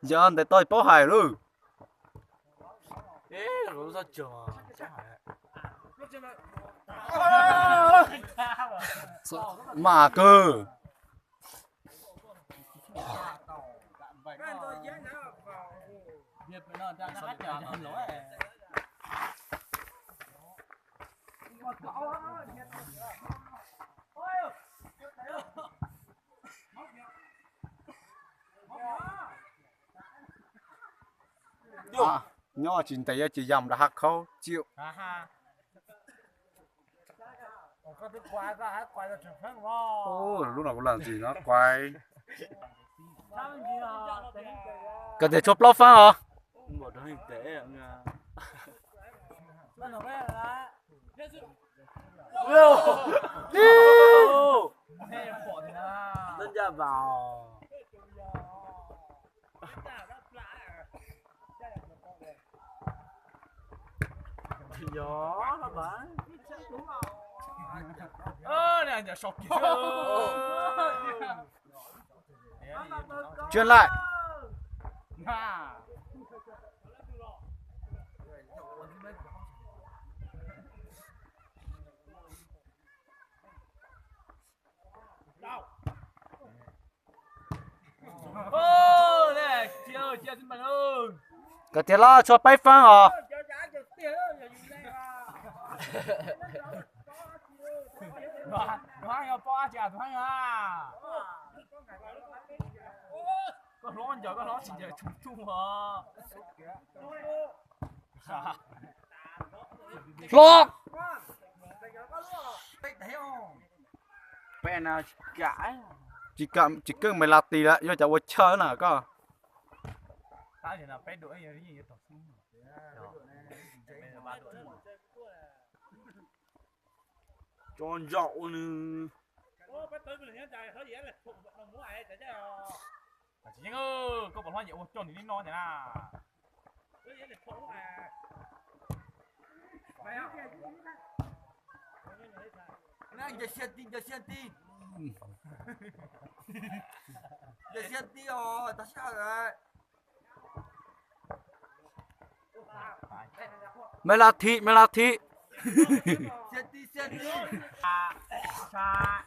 John để tôi bố hài luôn. ê nó ra trường Mà cơ. À, nhỏ chính tay chỉ dầm đã hắc khâu chịu. Ô, lúc nào cũng làm gì nó quay. Cần thể chốt lót phá hả? một đôi hình tế ạ nha dân ra vào nhỏ nó bán này nhà sọc kia Chuyển lại. ô này chia xin bạn ơi Cần thể lo cho bay phá hả? Nó nhau bao chả thoáng à có nó giờ có nó chỉ giờ chung chung hả Lọc. bé nào cãi Chỉ cần mày lạt tì lại cho cháu chơi nào có. ta thì là bé đuổi gì tổ tròn dậu nữa chị ơi có bọn hoa nhiều tròn thì nó thế nào anh giờ xem tin rồi ta sao rồi Mày lạt thị, mày lạt thị. xem tin sai sai